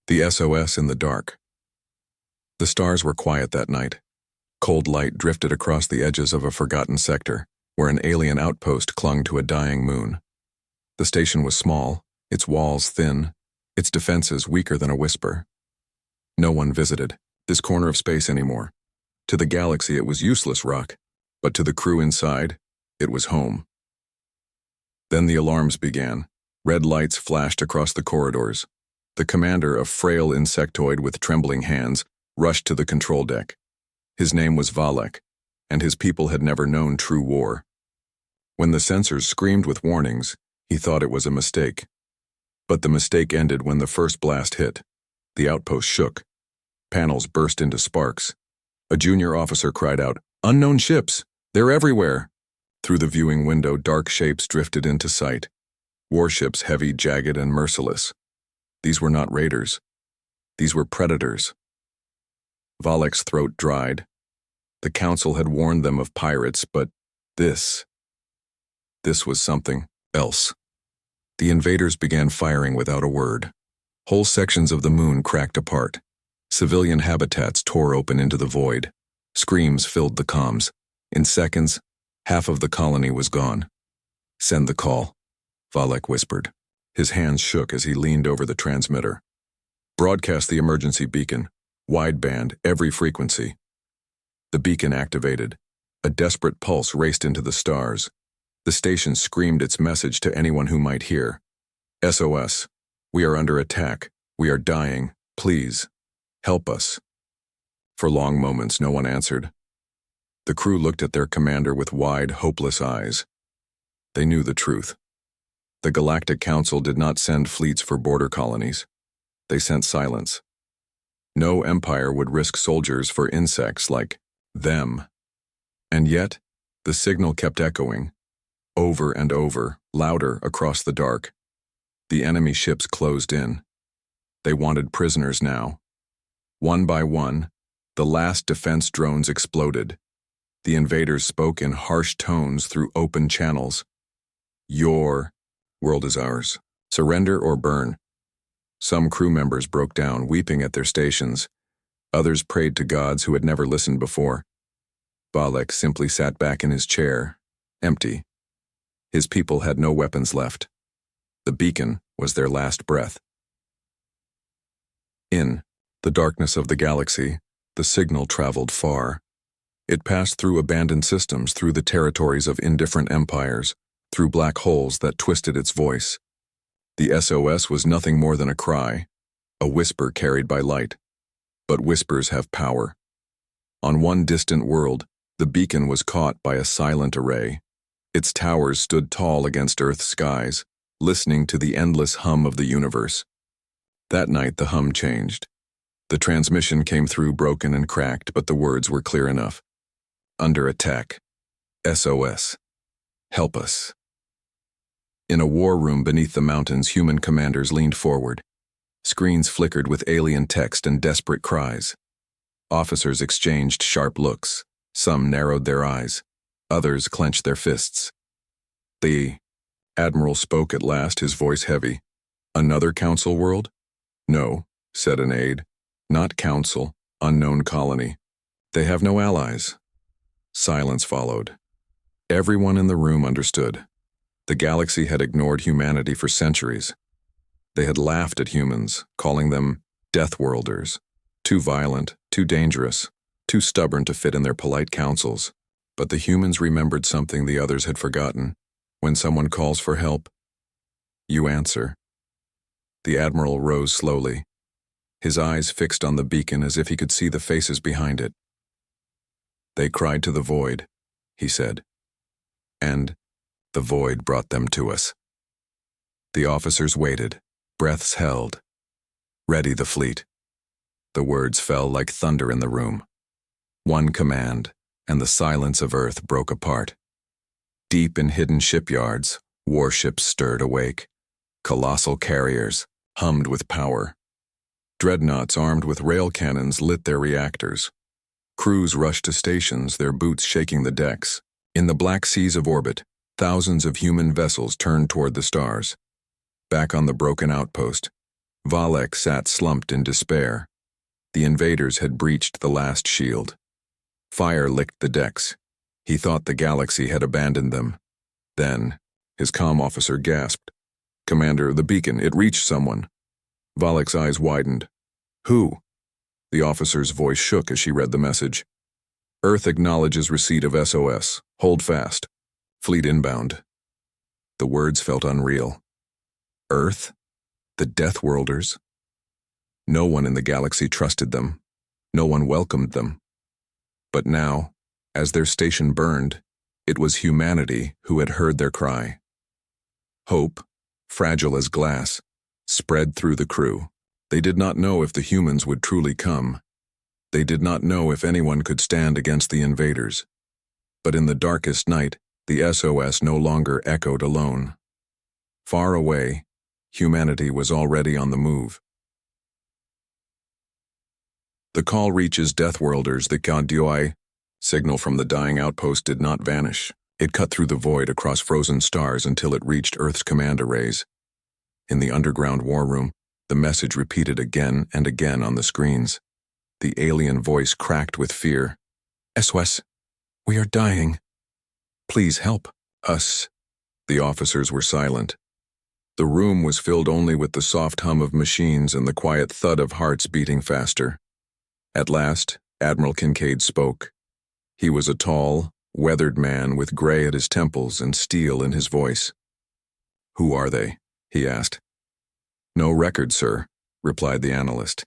The SOS in the dark. The stars were quiet that night. Cold light drifted across the edges of a forgotten sector, where an alien outpost clung to a dying moon. The station was small, its walls thin, its defenses weaker than a whisper. No one visited this corner of space anymore. To the galaxy it was useless rock, but to the crew inside, it was home. Then the alarms began. Red lights flashed across the corridors. The commander, a frail insectoid with trembling hands, rushed to the control deck. His name was Valek, and his people had never known true war. When the sensors screamed with warnings, he thought it was a mistake. But the mistake ended when the first blast hit. The outpost shook. Panels burst into sparks. A junior officer cried out, "Unknown ships! They're everywhere!" Through the viewing window, dark shapes drifted into sight. Warships heavy, jagged, and merciless. These were not raiders. These were predators. Valek's throat dried. The council had warned them of pirates, but this was something else. The invaders began firing without a word. Whole sections of the moon cracked apart. Civilian habitats tore open into the void. Screams filled the comms. In seconds, half of the colony was gone. "Send the call," Valek whispered. His hands shook as he leaned over the transmitter. "Broadcast the emergency beacon. Wideband, every frequency." The beacon activated. A desperate pulse raced into the stars. The station screamed its message to anyone who might hear. "SOS. We are under attack. We are dying. Please, help us." For long moments, no one answered. The crew looked at their commander with wide, hopeless eyes. They knew the truth. The Galactic Council did not send fleets for border colonies. They sent silence. No empire would risk soldiers for insects like them. And yet, the signal kept echoing, over and over, louder across the dark. The enemy ships closed in. They wanted prisoners now. One by one, the last defense drones exploded. The invaders spoke in harsh tones through open channels. "Your world is ours. Surrender or burn." Some crew members broke down, weeping at their stations. Others prayed to gods who had never listened before. Valek simply sat back in his chair, empty. His people had no weapons left. The beacon was their last breath. In the darkness of the galaxy, the signal traveled far. It passed through abandoned systems, through the territories of indifferent empires, through black holes that twisted its voice. The SOS was nothing more than a cry, a whisper carried by light. But whispers have power. On one distant world, the beacon was caught by a silent array. Its towers stood tall against Earth's skies, listening to the endless hum of the universe. That night the hum changed. The transmission came through broken and cracked, but the words were clear enough. "Under attack. SOS. Help us." In a war room beneath the mountains, human commanders leaned forward. Screens flickered with alien text and desperate cries. Officers exchanged sharp looks. Some narrowed their eyes. Others clenched their fists. The admiral spoke at last, his voice heavy. "Another council world?" "No," said an aide. "Not council, unknown colony. They have no allies." Silence followed. Everyone in the room understood. The galaxy had ignored humanity for centuries. They had laughed at humans, calling them Deathworlders, too violent, too dangerous, too stubborn to fit in their polite councils. But the humans remembered something the others had forgotten. When someone calls for help, you answer. The admiral rose slowly, his eyes fixed on the beacon as if he could see the faces behind it. "They cried to the void," he said. "And the void brought them to us." The officers waited, breaths held. "Ready the fleet." The words fell like thunder in the room. One command, and the silence of Earth broke apart. Deep in hidden shipyards, warships stirred awake. Colossal carriers hummed with power. Dreadnoughts armed with rail cannons lit their reactors. Crews rushed to stations, their boots shaking the decks. In the black seas of orbit, thousands of human vessels turned toward the stars. Back on the broken outpost, Valek sat slumped in despair. The invaders had breached the last shield. Fire licked the decks. He thought the galaxy had abandoned them. Then, his comm officer gasped. "Commander, the beacon, it reached someone." Valek's eyes widened. "Who?" The officer's voice shook as she read the message. "Earth acknowledges receipt of SOS. Hold fast. Fleet inbound." The words felt unreal. Earth? The Deathworlders? No one in the galaxy trusted them. No one welcomed them. But now, as their station burned, it was humanity who had heard their cry. Hope, fragile as glass, spread through the crew. They did not know if the humans would truly come. They did not know if anyone could stand against the invaders. But in the darkest night, the SOS no longer echoed alone. Far away, humanity was already on the move. "The call reaches Deathworlders, the HFY." Signal from the dying outpost did not vanish. It cut through the void across frozen stars until it reached Earth's command arrays. In the underground war room, the message repeated again and again on the screens. The alien voice cracked with fear. "SOS, we are dying. Please help us." The officers were silent. The room was filled only with the soft hum of machines and the quiet thud of hearts beating faster. At last, Admiral Kincaid spoke. He was a tall, weathered man with gray at his temples and steel in his voice. "Who are they?" he asked. "No record, sir," replied the analyst.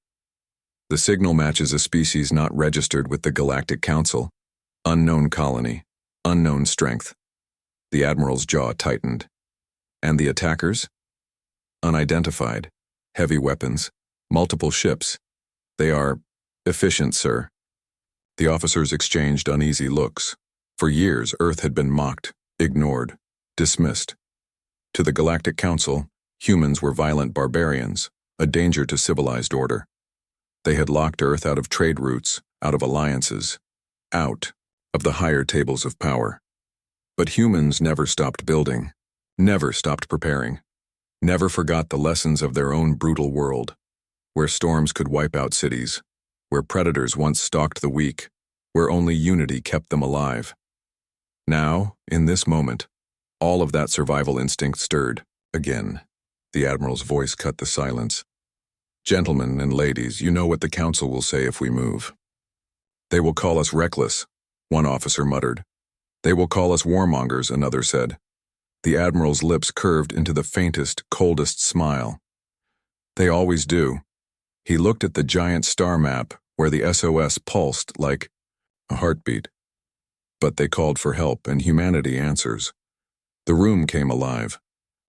"The signal matches a species not registered with the Galactic Council. Unknown colony, unknown strength." The Admiral's jaw tightened. "And the attackers?" "Unidentified. Heavy weapons. Multiple ships. They are efficient, sir." The officers exchanged uneasy looks. For years, Earth had been mocked, ignored, dismissed. To the Galactic Council, humans were violent barbarians, a danger to civilized order. They had locked Earth out of trade routes, out of alliances, out of the higher tables of power. But humans never stopped building, never stopped preparing, never forgot the lessons of their own brutal world, where storms could wipe out cities, where predators once stalked the weak, where only unity kept them alive. Now, in this moment, all of that survival instinct stirred, again. The Admiral's voice cut the silence. "Gentlemen and ladies, you know what the Council will say if we move. They will call us reckless," one officer muttered. "They will call us warmongers," another said. The Admiral's lips curved into the faintest, coldest smile. "They always do." He looked at the giant star map where the SOS pulsed like a heartbeat. "But they called for help, and humanity answers." The room came alive.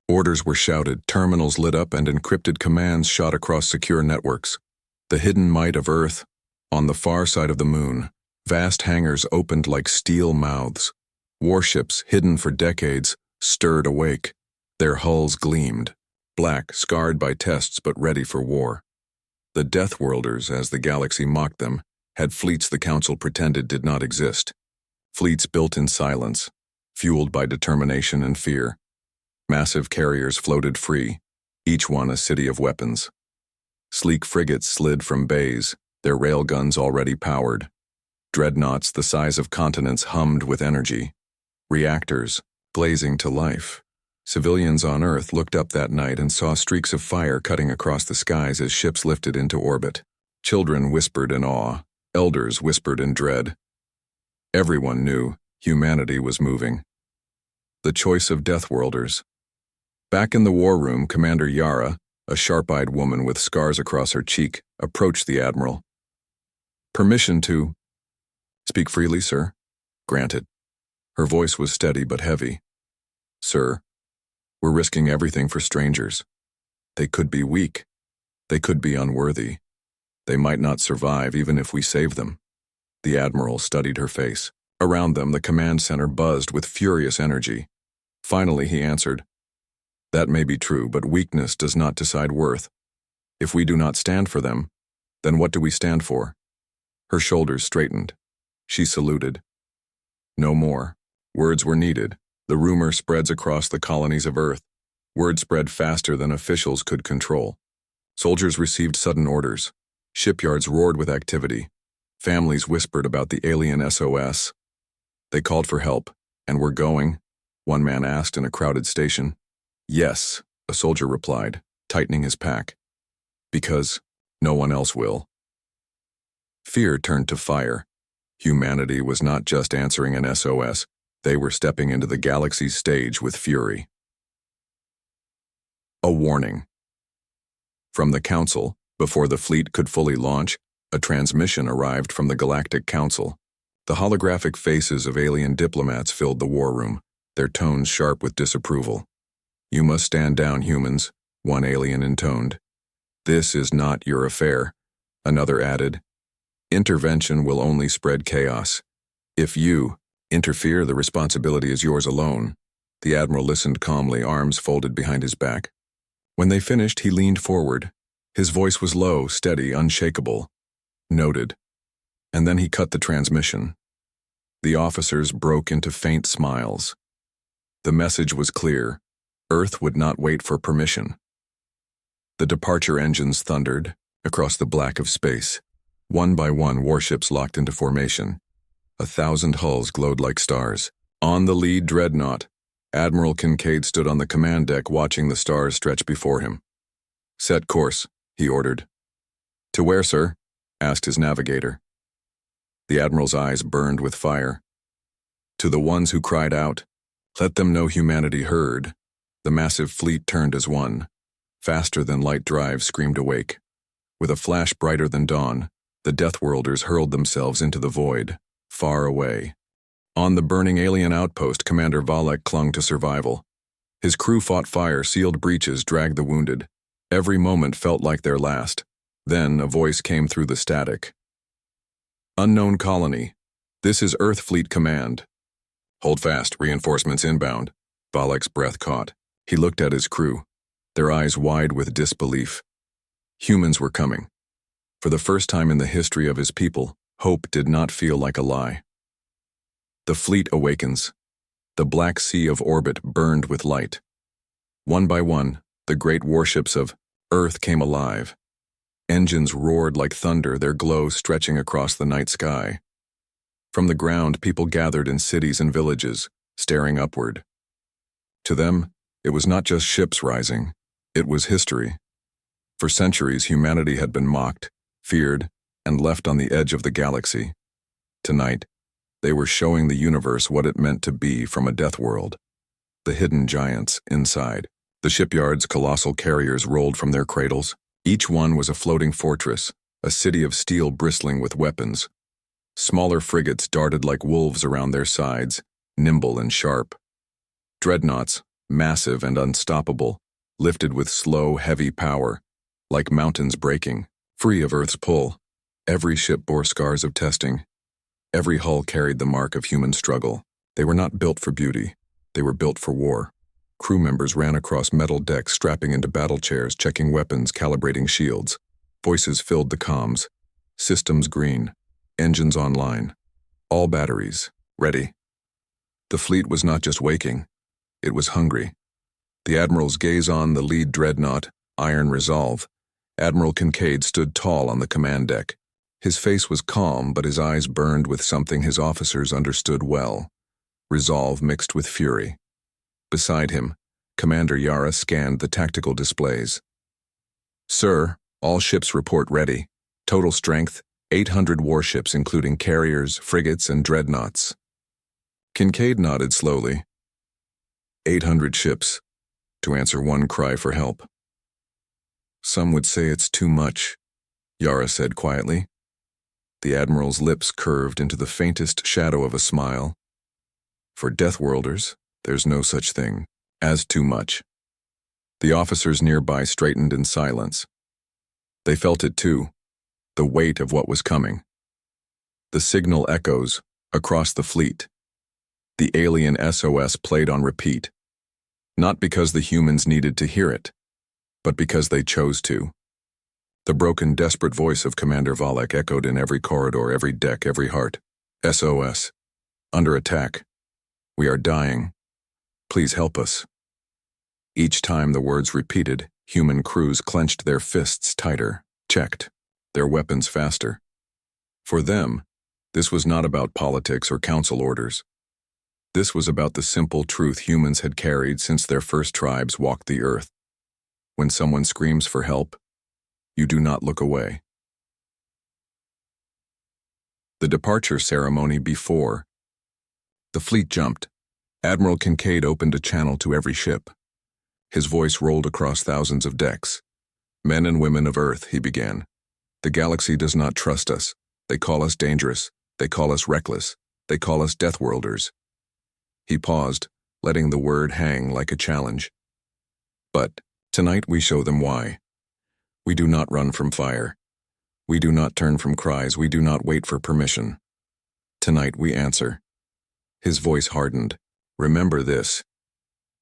Orders were shouted, terminals lit up, and encrypted commands shot across secure networks. The hidden might of Earth, on the far side of the moon, vast hangars opened like steel mouths. Warships, hidden for decades, stirred awake. Their hulls gleamed, black, scarred by tests but ready for war. The Deathworlders, as the galaxy mocked them, had fleets the Council pretended did not exist. Fleets built in silence, fueled by determination and fear. Massive carriers floated free, each one a city of weapons. Sleek frigates slid from bays, their railguns already powered. Dreadnoughts the size of continents hummed with energy. Reactors, blazing to life. Civilians on Earth looked up that night and saw streaks of fire cutting across the skies as ships lifted into orbit. Children whispered in awe, elders whispered in dread. Everyone knew humanity was moving. The choice of Deathworlders. Back in the war room, Commander Yara, a sharp-eyed woman with scars across her cheek, approached the Admiral. "Permission to..." "Speak freely, sir." "Granted." Her voice was steady but heavy. "Sir, we're risking everything for strangers. They could be weak. They could be unworthy. They might not survive even if we save them." The Admiral studied her face. Around them, the command center buzzed with furious energy. Finally, he answered, "That may be true, but weakness does not decide worth. If we do not stand for them, then what do we stand for?" Her shoulders straightened. She saluted. No more. Words were needed. The rumor spreads across the colonies of Earth. Word spread faster than officials could control. Soldiers received sudden orders. Shipyards roared with activity. Families whispered about the alien SOS. They called for help. "And we're going?" one man asked in a crowded station. "Yes," a soldier replied, tightening his pack. "Because no one else will." Fear turned to fire. Humanity was not just answering an SOS, they were stepping into the galaxy's stage with fury. A warning. From the Council, before the fleet could fully launch, a transmission arrived from the Galactic Council. The holographic faces of alien diplomats filled the war room, their tones sharp with disapproval. "You must stand down, humans," one alien intoned. "This is not your affair," another added. "Intervention will only spread chaos. If you interfere, the responsibility is yours alone." The Admiral listened calmly, arms folded behind his back. When they finished, he leaned forward. His voice was low, steady, unshakable. "Noted." And then he cut the transmission. The officers broke into faint smiles. The message was clear. Earth would not wait for permission. The departure engines thundered across the black of space. One by one, warships locked into formation. 1,000 hulls glowed like stars. On the lead dreadnought, Admiral Kincaid stood on the command deck watching the stars stretch before him. "Set course," he ordered. "To where, sir?" asked his navigator. The Admiral's eyes burned with fire. "To the ones who cried out. Let them know humanity heard." The massive fleet turned as one. Faster than light drive screamed awake. With a flash brighter than dawn, the Deathworlders hurled themselves into the void, far away. On the burning alien outpost, Commander Valek clung to survival. His crew fought fire, sealed breaches, dragged the wounded. Every moment felt like their last. Then a voice came through the static. "Unknown colony. This is Earth Fleet Command." "Hold fast, reinforcements inbound." Valek's breath caught. He looked at his crew, their eyes wide with disbelief. Humans were coming. For the first time in the history of his people, hope did not feel like a lie. The fleet awakens. The black sea of orbit burned with light. One by one, the great warships of Earth came alive. Engines roared like thunder, their glow stretching across the night sky. From the ground, people gathered in cities and villages, staring upward. To them, it was not just ships rising, it was history. For centuries, humanity had been mocked, feared, and left on the edge of the galaxy. Tonight, they were showing the universe what it meant to be from a death world. The hidden giants inside. The shipyard's colossal carriers rolled from their cradles. Each one was a floating fortress, a city of steel bristling with weapons. Smaller frigates darted like wolves around their sides, nimble and sharp. Dreadnoughts, massive and unstoppable, lifted with slow, heavy power, like mountains breaking, free of Earth's pull. Every ship bore scars of testing. Every hull carried the mark of human struggle. They were not built for beauty. They were built for war. Crew members ran across metal decks, strapping into battle chairs, checking weapons, calibrating shields. Voices filled the comms. Systems green. Engines online. All batteries. Ready. The fleet was not just waking. It was hungry. The Admiral's gaze on the lead dreadnought, iron resolve. Admiral Kincaid stood tall on the command deck. His face was calm, but his eyes burned with something his officers understood well. Resolve mixed with fury. Beside him, Commander Yara scanned the tactical displays. "Sir, all ships report ready. Total strength, 800 warships including carriers, frigates, and dreadnoughts." Kincaid nodded slowly. 800 ships, to answer one cry for help. "Some would say it's too much," Yara said quietly. The Admiral's lips curved into the faintest shadow of a smile. "For Deathworlders, there's no such thing as too much." The officers nearby straightened in silence. They felt it too, the weight of what was coming. The signal echoes across the fleet. The alien SOS played on repeat, not because the humans needed to hear it, but because they chose to. The broken, desperate voice of Commander Valek echoed in every corridor, every deck, every heart. "SOS. Under attack. We are dying. Please help us." Each time the words repeated, Human crews clenched their fists tighter, checked their weapons faster. For them, this was not about politics or council orders. This was about the simple truth humans had carried since their first tribes walked the earth. When someone screams for help, you do not look away. The departure ceremony before. The fleet jumped. Admiral Kincaid opened a channel to every ship. His voice rolled across thousands of decks. Men and women of Earth, he began. The galaxy does not trust us. They call us dangerous. They call us reckless. They call us Deathworlders. He paused, letting the word hang like a challenge. But tonight we show them why. We do not run from fire. We do not turn from cries. We do not wait for permission. Tonight we answer. His voice hardened. Remember this.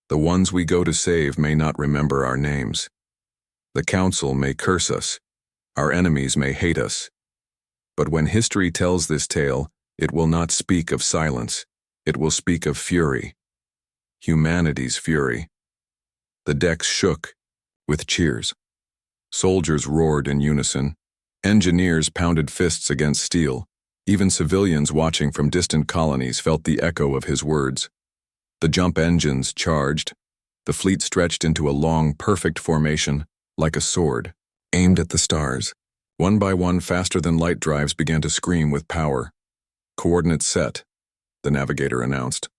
The ones we go to save may not remember our names. The council may curse us. Our enemies may hate us. But when history tells this tale, it will not speak of silence. It will speak of fury. Humanity's fury. The decks shook with cheers. Soldiers roared in unison. Engineers pounded fists against steel. Even civilians watching from distant colonies felt the echo of his words. The jump engines charged. The fleet stretched into a long, perfect formation, like a sword, aimed at the stars. One by one, faster than light drives began to scream with power. Coordinates set, the navigator announced.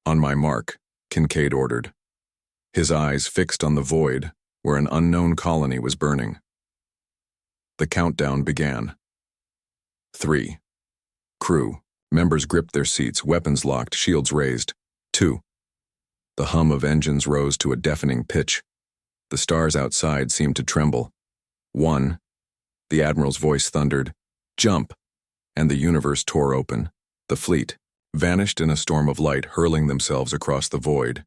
On my mark, Kincaid ordered. His eyes fixed on the void, where an unknown colony was burning. The countdown began. 3. Crew. Members gripped their seats, weapons locked, shields raised. 2. The hum of engines rose to a deafening pitch. The stars outside seemed to tremble. 1. The admiral's voice thundered, "Jump!" And the universe tore open. The fleet vanished in a storm of light, hurling themselves across the void.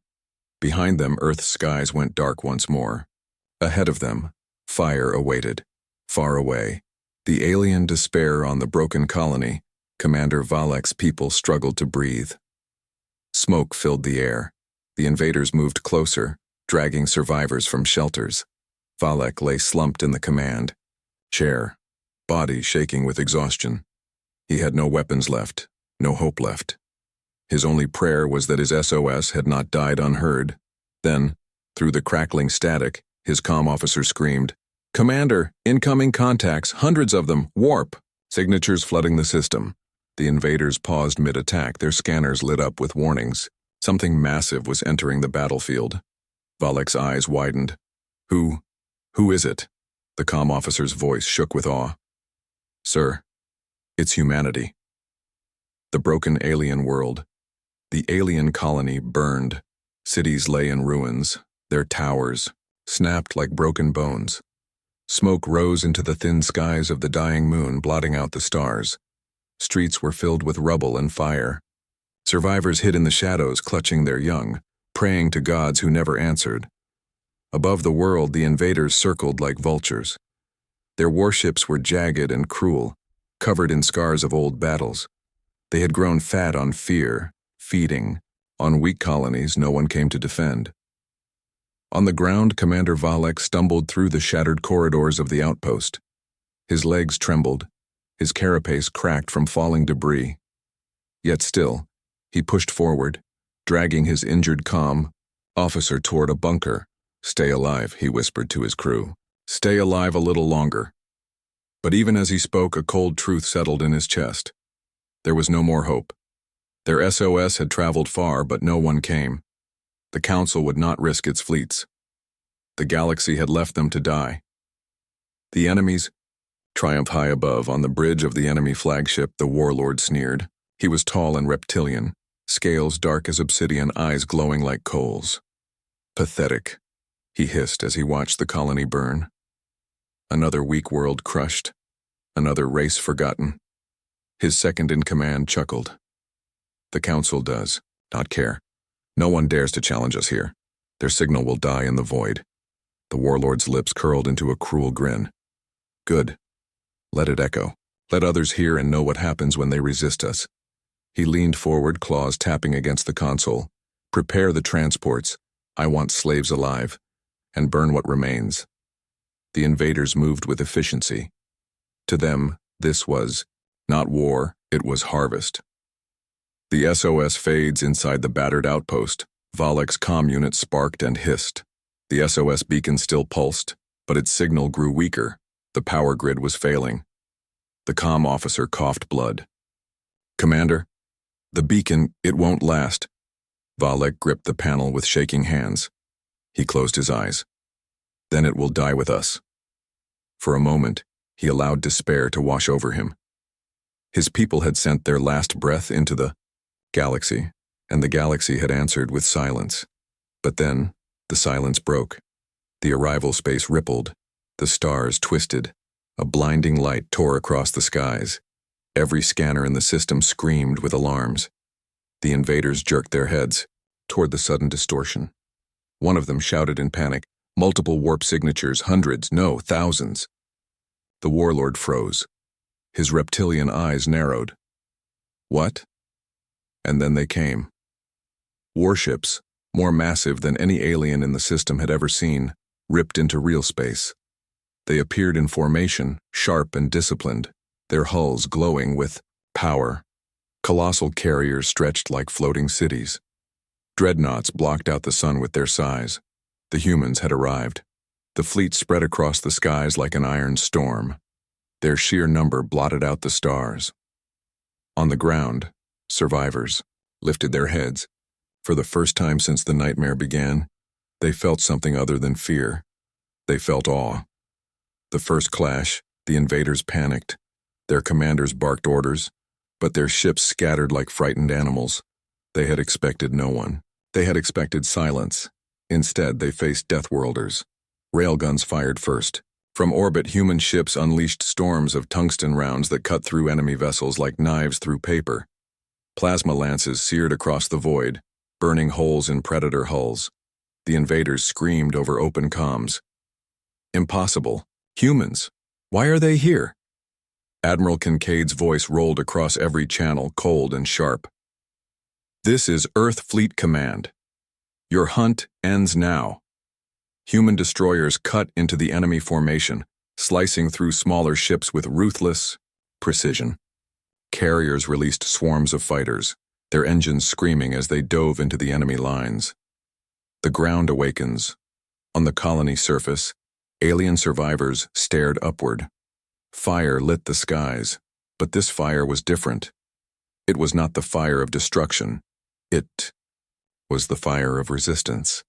Behind them, Earth's skies went dark once more. Ahead of them, fire awaited. Far away, the alien despair on the broken colony, Commander Valek's people struggled to breathe. Smoke filled the air. The invaders moved closer, dragging survivors from shelters. Valek lay slumped in the command chair, body shaking with exhaustion. He had no weapons left, no hope left. His only prayer was that his SOS had not died unheard. Then, through the crackling static, his comm officer screamed, "Commander, incoming contacts, hundreds of them, warp!" Signatures flooding the system. The invaders paused mid-attack, their scanners lit up with warnings. Something massive was entering the battlefield. Valek's eyes widened. Who is it?" The comm officer's voice shook with awe. "Sir, it's humanity." The broken alien world. The alien colony burned. Cities lay in ruins, their towers snapped like broken bones. Smoke rose into the thin skies of the dying moon, blotting out the stars. Streets were filled with rubble and fire. Survivors hid in the shadows, clutching their young, praying to gods who never answered. Above the world, the invaders circled like vultures. Their warships were jagged and cruel, covered in scars of old battles. They had grown fat on fear, feeding. On weak colonies, no one came to defend. On the ground, Commander Valek stumbled through the shattered corridors of the outpost. His legs trembled, his carapace cracked from falling debris. Yet still, he pushed forward, dragging his injured comm officer toward a bunker. "Stay alive," he whispered to his crew. "Stay alive a little longer." But even as he spoke, a cold truth settled in his chest. There was no more hope. Their SOS had traveled far, but no one came. The Council would not risk its fleets. The galaxy had left them to die. The enemies triumphed high above. On the bridge of the enemy flagship, the warlord sneered. He was tall and reptilian, scales dark as obsidian, eyes glowing like coals. "Pathetic," he hissed as he watched the colony burn. Another weak world crushed, another race forgotten. His second-in-command chuckled. "The Council does not care. No one dares to challenge us here. Their signal will die in the void." The warlord's lips curled into a cruel grin. "Good. Let it echo. Let others hear and know what happens when they resist us." He leaned forward, claws tapping against the console. "Prepare the transports. I want slaves alive." and burn what remains. The invaders moved with efficiency. To them, this was not war, it was harvest. The SOS fades inside the battered outpost. Valek's comm unit sparked and hissed. The SOS beacon still pulsed, but its signal grew weaker. The power grid was failing. The comm officer coughed blood. "Commander, the beacon, it won't last." Valek gripped the panel with shaking hands. He closed his eyes. "Then it will die with us." For a moment, he allowed despair to wash over him. His people had sent their last breath into the galaxy, and the galaxy had answered with silence. But then, the silence broke. The arrival space rippled. The stars twisted. A blinding light tore across the skies. Every scanner in the system screamed with alarms. The invaders jerked their heads toward the sudden distortion. One of them shouted in panic, "Multiple warp signatures, hundreds, no, thousands." The warlord froze. His reptilian eyes narrowed. What? And then they came. Warships, more massive than any alien in the system had ever seen, ripped into real space. They appeared in formation, sharp and disciplined, their hulls glowing with power. Colossal carriers stretched like floating cities. Dreadnoughts blocked out the sun with their size. The humans had arrived. The fleet spread across the skies like an iron storm. Their sheer number blotted out the stars. On the ground, survivors lifted their heads. For the first time since the nightmare began, they felt something other than fear. They felt awe. The first clash, the invaders panicked. Their commanders barked orders, but their ships scattered like frightened animals. They had expected no one. They had expected silence. Instead, they faced Deathworlders. Railguns fired first. From orbit, human ships unleashed storms of tungsten rounds that cut through enemy vessels like knives through paper. Plasma lances seared across the void, burning holes in predator hulls. The invaders screamed over open comms. "Impossible. Humans. Why are they here?" Admiral Kincaid's voice rolled across every channel, cold and sharp. "This is Earth Fleet Command. Your hunt ends now." Human destroyers cut into the enemy formation, slicing through smaller ships with ruthless precision. Carriers released swarms of fighters, their engines screaming as they dove into the enemy lines. The ground awakens. On the colony surface, alien survivors stared upward. Fire lit the skies, but this fire was different. It was not the fire of destruction. It was the fire of resistance.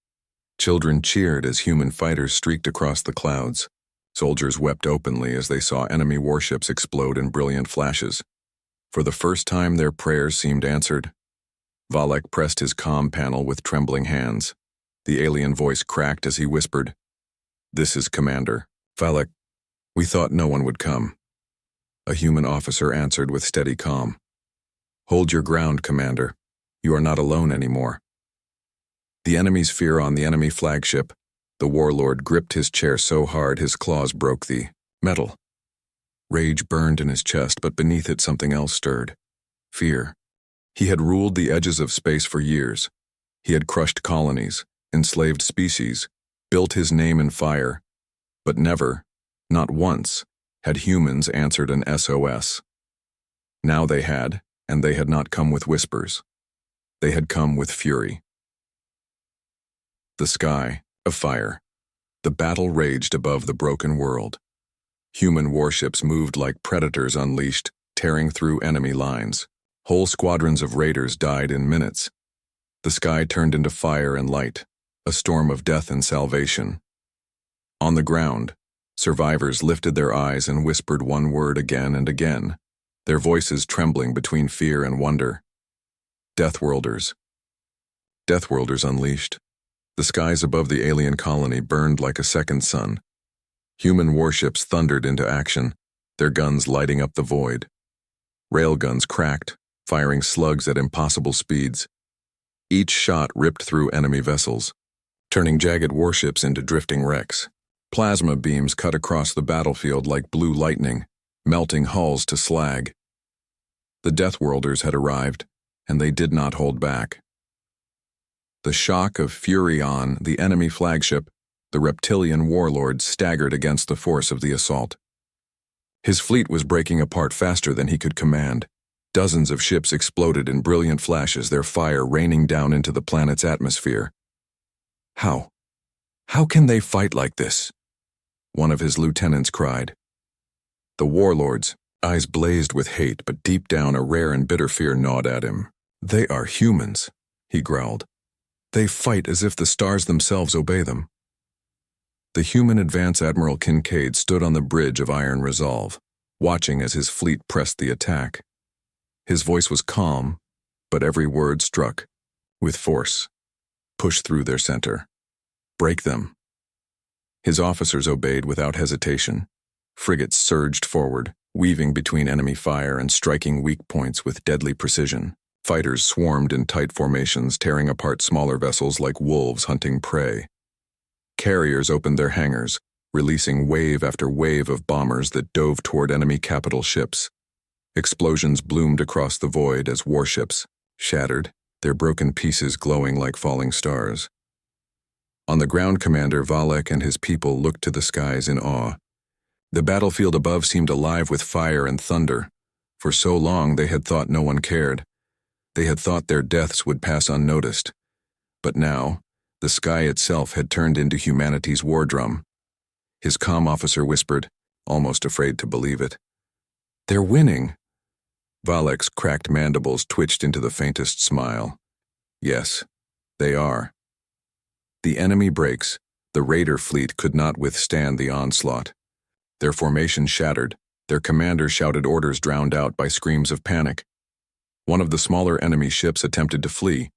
Children cheered as human fighters streaked across the clouds. Soldiers wept openly as they saw enemy warships explode in brilliant flashes. For the first time, their prayers seemed answered. Valek pressed his comm panel with trembling hands. The alien voice cracked as he whispered, "This is Commander. Valek, we thought no one would come." A human officer answered with steady calm. "Hold your ground, Commander. You are not alone anymore." The enemy's fear on the enemy flagship. The warlord gripped his chair so hard his claws broke the metal. Rage burned in his chest, but beneath it something else stirred. Fear. He had ruled the edges of space for years. He had crushed colonies, enslaved species, built his name in fire. But never, not once, had humans answered an SOS. Now they had, and they had not come with whispers. They had come with fury. The sky, afire. The battle raged above the broken world. Human warships moved like predators unleashed, tearing through enemy lines. Whole squadrons of raiders died in minutes. The sky turned into fire and light, a storm of death and salvation. On the ground, survivors lifted their eyes and whispered one word again and again, their voices trembling between fear and wonder. Deathworlders. Deathworlders unleashed. The skies above the alien colony burned like a second sun. Human warships thundered into action, their guns lighting up the void. Railguns cracked, firing slugs at impossible speeds. Each shot ripped through enemy vessels, turning jagged warships into drifting wrecks. Plasma beams cut across the battlefield like blue lightning, melting hulls to slag. The Deathworlders had arrived, and they did not hold back. The shock of fury on the enemy flagship, The reptilian warlord staggered against the force of the assault. His fleet was breaking apart faster than he could command. Dozens of ships exploded in brilliant flashes, their fire raining down into the planet's atmosphere. How? How can they fight like this? One of his lieutenants cried. The warlord's eyes blazed with hate, but deep down a rare and bitter fear gnawed at him. They are humans, he growled. They fight as if the stars themselves obey them. The human advance Admiral Kincaid stood on the bridge of Iron Resolve, watching as his fleet pressed the attack. His voice was calm, but every word struck with force. Push through their center. Break them. His officers obeyed without hesitation. Frigates surged forward, weaving between enemy fire and striking weak points with deadly precision. Fighters swarmed in tight formations, tearing apart smaller vessels like wolves hunting prey. Carriers opened their hangars, releasing wave after wave of bombers that dove toward enemy capital ships. Explosions bloomed across the void as warships shattered, their broken pieces glowing like falling stars. On the ground, Commander Valek and his people looked to the skies in awe. The battlefield above seemed alive with fire and thunder. For so long they had thought no one cared. They had thought their deaths would pass unnoticed. But now, the sky itself had turned into humanity's war drum. His comm officer whispered, almost afraid to believe it. They're winning. Valek's cracked mandibles twitched into the faintest smile. Yes, they are. The enemy breaks. The raider fleet could not withstand the onslaught. Their formation shattered. Their commander shouted orders drowned out by screams of panic. One of the smaller enemy ships attempted to flee.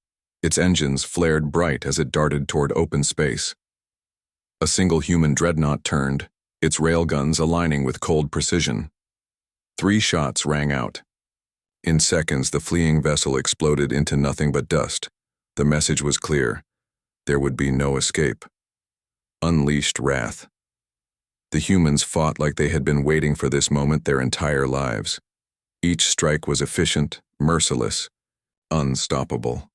Its engines flared bright as it darted toward open space. A single human dreadnought turned, its railguns aligning with cold precision. 3 shots rang out. In seconds, the fleeing vessel exploded into nothing but dust. The message was clear. There would be no escape. Unleashed wrath. The humans fought like they had been waiting for this moment their entire lives. Each strike was efficient, merciless, unstoppable.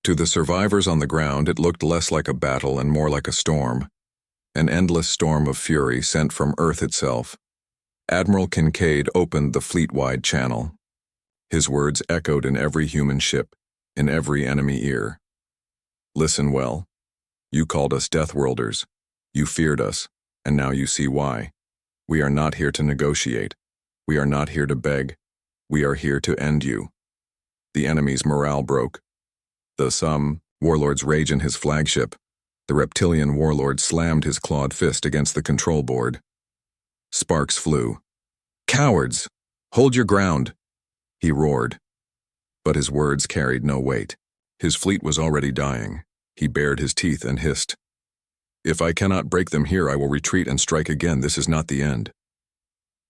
To the survivors on the ground, it looked less like a battle and more like a storm. An endless storm of fury sent from Earth itself. Admiral Kincaid opened the fleet-wide channel. His words echoed in every human ship, in every enemy ear. Listen well. You called us Deathworlders. You feared us, and now you see why. We are not here to negotiate. We are not here to beg. We are here to end you. The enemy's morale broke. The warlord's rage in his flagship. The reptilian warlord slammed his clawed fist against the control board. Sparks flew. Cowards! Hold your ground! He roared. But his words carried no weight. His fleet was already dying. He bared his teeth and hissed. If I cannot break them here, I will retreat and strike again. This is not the end.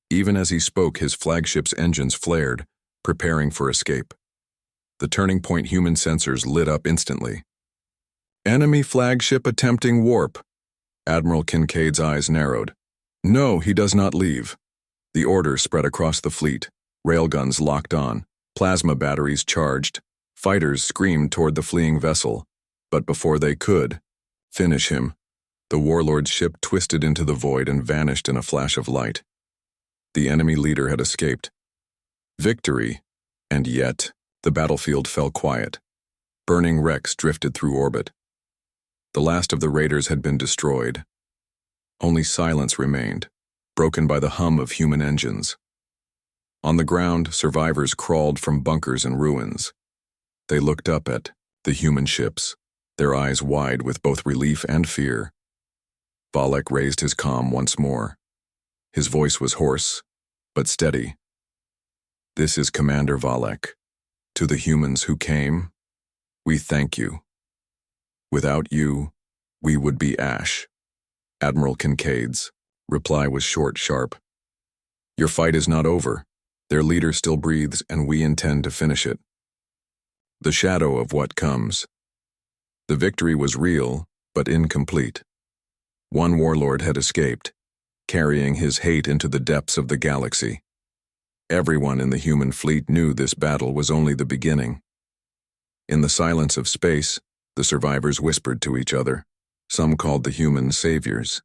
Even as he spoke, his flagship's engines flared, preparing for escape. The turning point human sensors lit up instantly. Enemy flagship attempting warp. Admiral Kincaid's eyes narrowed. No, he does not leave. The order spread across the fleet. Railguns locked on. Plasma batteries charged. Fighters screamed toward the fleeing vessel. But before they could finish him, the warlord's ship twisted into the void and vanished in a flash of light. The enemy leader had escaped. Victory, and yet the battlefield fell quiet. Burning wrecks drifted through orbit. The last of the raiders had been destroyed. Only silence remained, broken by the hum of human engines. On the ground, survivors crawled from bunkers and ruins. They looked up at the human ships, their eyes wide with both relief and fear. Valek raised his comm once more. His voice was hoarse, but steady. This is Commander Valek. To the humans who came, we thank you. Without you, we would be ash. Admiral Kincaid's reply was short, sharp. Your fight is not over. Their leader still breathes, and we intend to finish it. The shadow of what comes. The victory was real, but incomplete. One warlord had escaped, carrying his hate into the depths of the galaxy. Everyone in the human fleet knew this battle was only the beginning. In the silence of space, the survivors whispered to each other. Some called the humans saviors.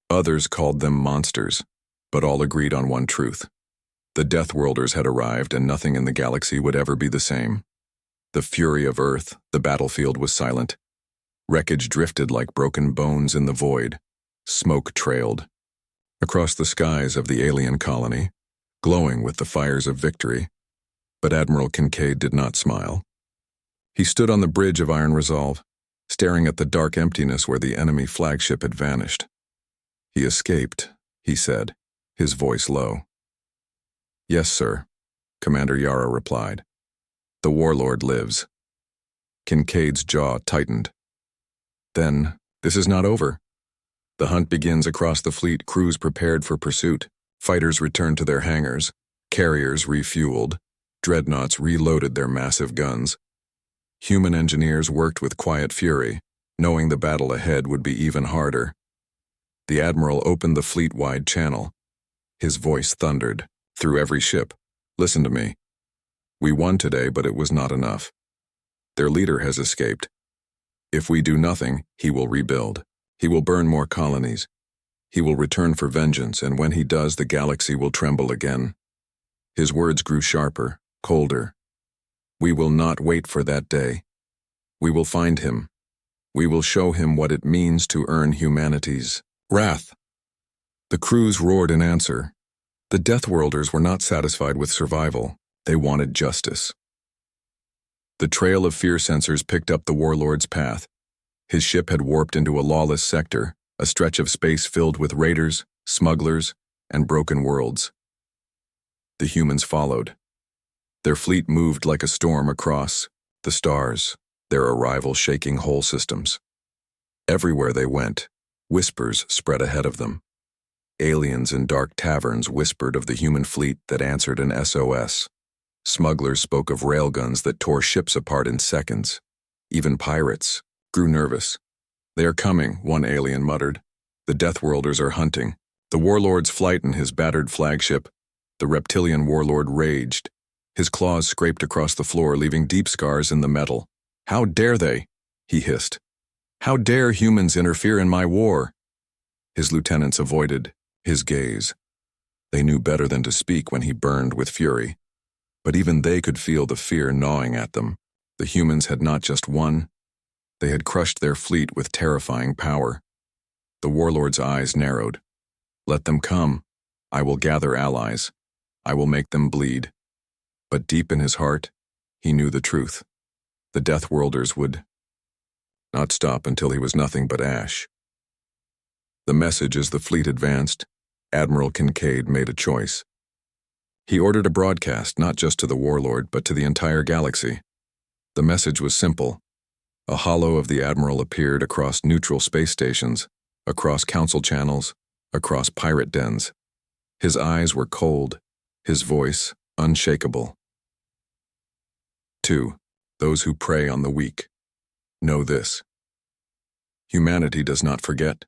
Others called them monsters, but all agreed on one truth. The Deathworlders had arrived, and nothing in the galaxy would ever be the same. The fury of Earth, the battlefield was silent. Wreckage drifted like broken bones in the void. Smoke trailed. Across the skies of the alien colony, glowing with the fires of victory, but Admiral Kincaid did not smile. He stood on the bridge of Iron Resolve, staring at the dark emptiness where the enemy flagship had vanished. "He escaped," he said, his voice low. "Yes, sir," Commander Yara replied. "The warlord lives." Kincaid's jaw tightened. "Then, this is not over." The hunt begins across the fleet, crews prepared for pursuit, fighters returned to their hangars, carriers refueled, dreadnoughts reloaded their massive guns. Human engineers worked with quiet fury, knowing the battle ahead would be even harder. The Admiral opened the fleet-wide channel. His voice thundered through every ship. "Listen to me. We won today, but it was not enough. Their leader has escaped. If we do nothing, he will rebuild. He will burn more colonies. He will return for vengeance, and when he does, the galaxy will tremble again." His words grew sharper, colder. "We will not wait for that day. We will find him. We will show him what it means to earn humanity's wrath." The crews roared in answer. The Deathworlders were not satisfied with survival. They wanted justice. The trail of fear sensors picked up the warlord's path. His ship had warped into a lawless sector, a stretch of space filled with raiders, smugglers, and broken worlds. The humans followed. Their fleet moved like a storm across the stars, their arrival shaking whole systems. Everywhere they went, whispers spread ahead of them. Aliens in dark taverns whispered of the human fleet that answered an SOS. Smugglers spoke of railguns that tore ships apart in seconds. Even pirates grew nervous. "They are coming," one alien muttered. "The Deathworlders are hunting." The warlord's flight in his battered flagship, the reptilian warlord raged. His claws scraped across the floor, leaving deep scars in the metal. "How dare they?" he hissed. "How dare humans interfere in my war?" His lieutenants avoided his gaze. They knew better than to speak when he burned with fury. But even they could feel the fear gnawing at them. The humans had not just won. They had crushed their fleet with terrifying power. The warlord's eyes narrowed. "Let them come. I will gather allies. I will make them bleed." But deep in his heart, he knew the truth. The Deathworlders would not stop until he was nothing but ash. The message as the fleet advanced, Admiral Kincaid made a choice. He ordered a broadcast not just to the warlord, but to the entire galaxy. The message was simple. A hollow of the Admiral appeared across neutral space stations, across council channels, across pirate dens. His eyes were cold, his voice unshakable. 2. Those who prey on the weak. Know this. Humanity does not forget.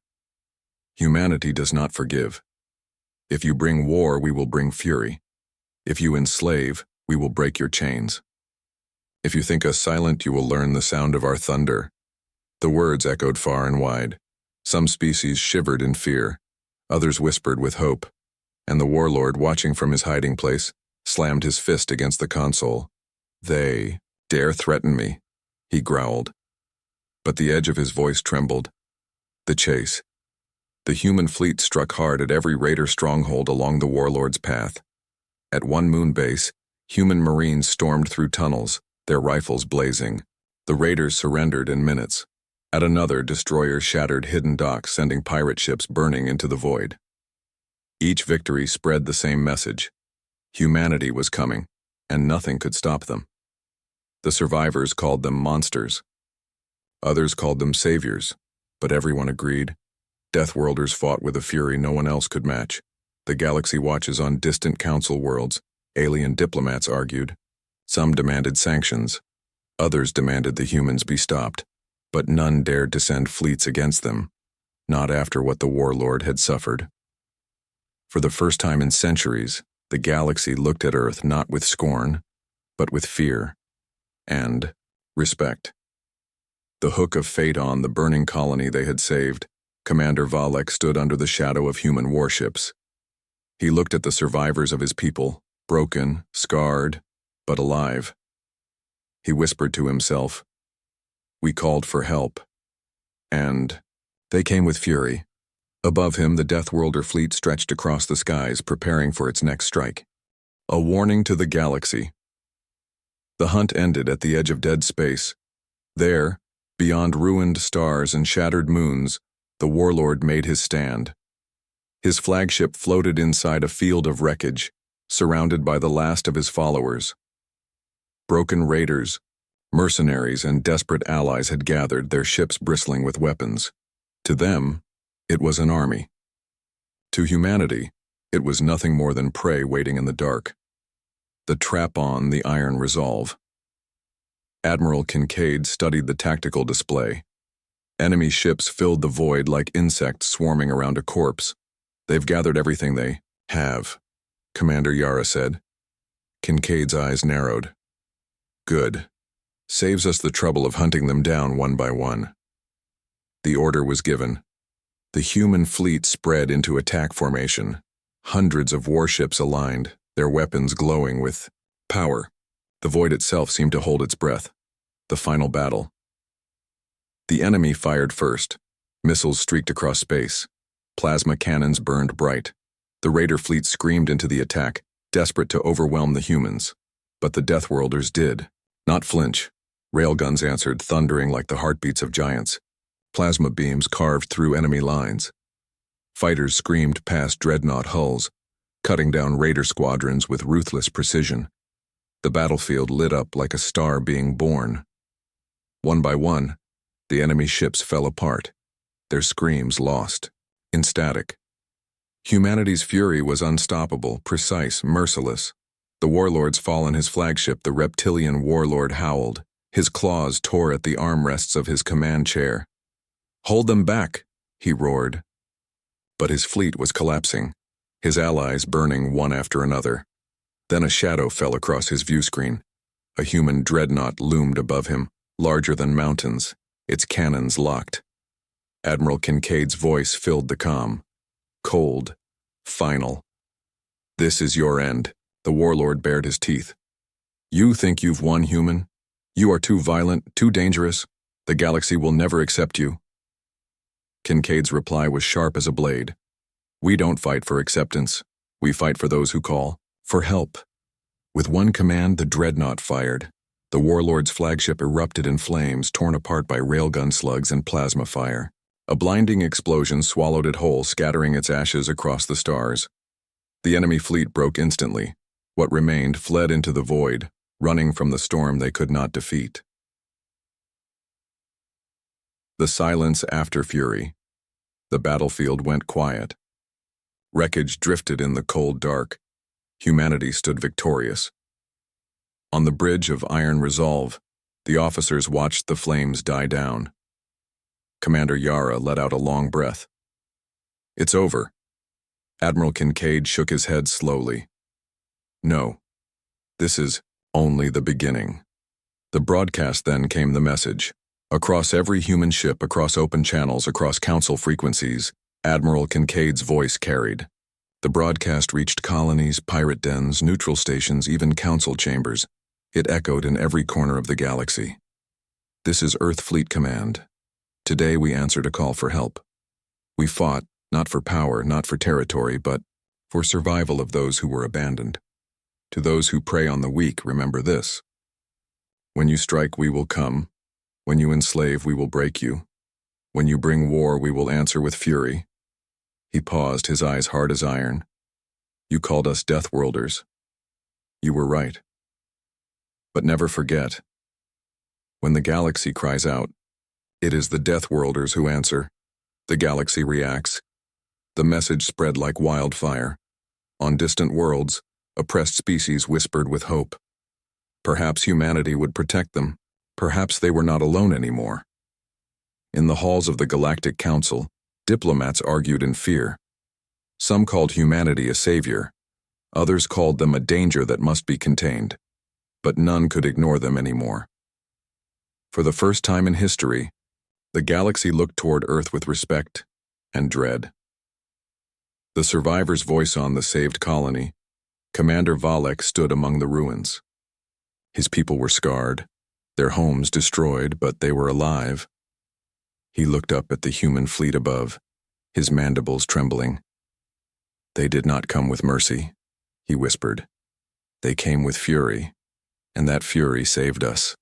Humanity does not forgive. If you bring war, we will bring fury. If you enslave, we will break your chains. If you think us silent, you will learn the sound of our thunder. The words echoed far and wide. Some species shivered in fear, others whispered with hope, and the warlord, watching from his hiding place, slammed his fist against the console. "They dare threaten me," he growled. But the edge of his voice trembled. The chase. The human fleet struck hard at every raider stronghold along the warlord's path. At one moon base, human marines stormed through tunnels, their rifles blazing. The raiders surrendered in minutes. At another, destroyers shattered hidden docks, sending pirate ships burning into the void. Each victory spread the same message. Humanity was coming, and nothing could stop them. The survivors called them monsters. Others called them saviors, but everyone agreed. Deathworlders fought with a fury no one else could match. The galaxy watches on distant council worlds, alien diplomats argued. Some demanded sanctions. Others demanded the humans be stopped, but none dared to send fleets against them, not after what the warlord had suffered. For the first time in centuries, the galaxy looked at Earth not with scorn, but with fear and respect. the hook of fate on the burning colony they had saved, Commander Valek stood under the shadow of human warships. He looked at the survivors of his people, broken, scarred, but alive. He whispered to himself, "We called for help." And they came with fury. Above him, the Deathworlder fleet stretched across the skies, preparing for its next strike. A warning to the galaxy. The hunt ended at the edge of dead space. There, beyond ruined stars and shattered moons, the warlord made his stand. His flagship floated inside a field of wreckage, surrounded by the last of his followers. Broken raiders, mercenaries, and desperate allies had gathered, their ships bristling with weapons. To them, it was an army. To humanity, it was nothing more than prey waiting in the dark. The trap on the iron resolve. Admiral Kincaid studied the tactical display. Enemy ships filled the void like insects swarming around a corpse. "They've gathered everything they have," Commander Yara said. Kincaid's eyes narrowed. "Good. Saves us the trouble of hunting them down one by one." The order was given. The human fleet spread into attack formation. Hundreds of warships aligned, their weapons glowing with power. The void itself seemed to hold its breath. The final battle. The enemy fired first. Missiles streaked across space. Plasma cannons burned bright. The raider fleet screamed into the attack, desperate to overwhelm the humans. But the Deathworlders did not flinch. Railguns answered, thundering like the heartbeats of giants. Plasma beams carved through enemy lines. Fighters screamed past dreadnought hulls, cutting down raider squadrons with ruthless precision. The battlefield lit up like a star being born. One by one, the enemy ships fell apart, their screams lost in static. Humanity's fury was unstoppable, precise, merciless. The warlord's fall on his flagship, the reptilian warlord howled. His claws tore at the armrests of his command chair. "Hold them back," he roared. But his fleet was collapsing, his allies burning one after another. Then a shadow fell across his view screen. A human dreadnought loomed above him, larger than mountains, its cannons locked. Admiral Kincaid's voice filled the comm. Cold, final. "This is your end," the warlord bared his teeth. "You think you've won, human? You are too violent, too dangerous. The galaxy will never accept you." Kincaid's reply was sharp as a blade. "We don't fight for acceptance. We fight for those who call for help." With one command, the dreadnought fired. The warlord's flagship erupted in flames, torn apart by railgun slugs and plasma fire. A blinding explosion swallowed it whole, scattering its ashes across the stars. The enemy fleet broke instantly. What remained fled into the void, running from the storm they could not defeat. The silence after fury. The battlefield went quiet. Wreckage drifted in the cold dark. Humanity stood victorious. On the bridge of iron resolve, the officers watched the flames die down. Commander Yara let out a long breath. "It's over." Admiral Kincaid shook his head slowly. "No, this is only the beginning." The broadcast then came the message. Across every human ship, across open channels, across council frequencies, Admiral Kincaid's voice carried. The broadcast reached colonies, pirate dens, neutral stations, even council chambers. It echoed in every corner of the galaxy. "This is Earth Fleet Command. Today we answered a call for help. We fought, not for power, not for territory, but for survival of those who were abandoned. To those who prey on the weak, remember this. When you strike, we will come. When you enslave, we will break you. When you bring war, we will answer with fury." He paused, his eyes hard as iron. "You called us Deathworlders. You were right. But never forget, when the galaxy cries out, it is the Deathworlders who answer. The galaxy reacts. The message spread like wildfire. On distant worlds, oppressed species whispered with hope. Perhaps humanity would protect them. Perhaps they were not alone anymore. In the halls of the Galactic Council, diplomats argued in fear. Some called humanity a savior. Others called them a danger that must be contained. But none could ignore them anymore. For the first time in history, the galaxy looked toward Earth with respect and dread. The survivor's voice on the saved colony, Commander Valek stood among the ruins. His people were scarred, their homes destroyed, but they were alive. He looked up at the human fleet above, his mandibles trembling. "They did not come with mercy," he whispered. "They came with fury, and that fury saved us."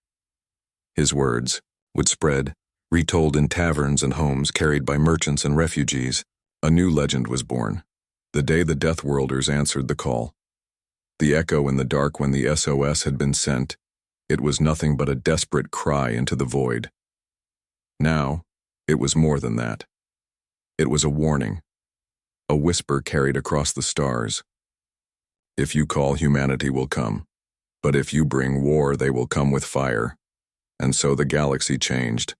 His words would spread, retold in taverns and homes carried by merchants and refugees. A new legend was born, the day the Deathworlders answered the call. The echo in the dark when the SOS had been sent, it was nothing but a desperate cry into the void. Now, it was more than that. It was a warning, a whisper carried across the stars. If you call, humanity will come, but if you bring war, they will come with fire. And so the galaxy changed,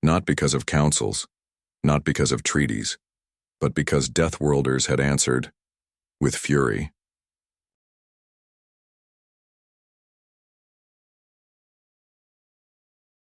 not because of councils, not because of treaties, but because Deathworlders had answered with fury.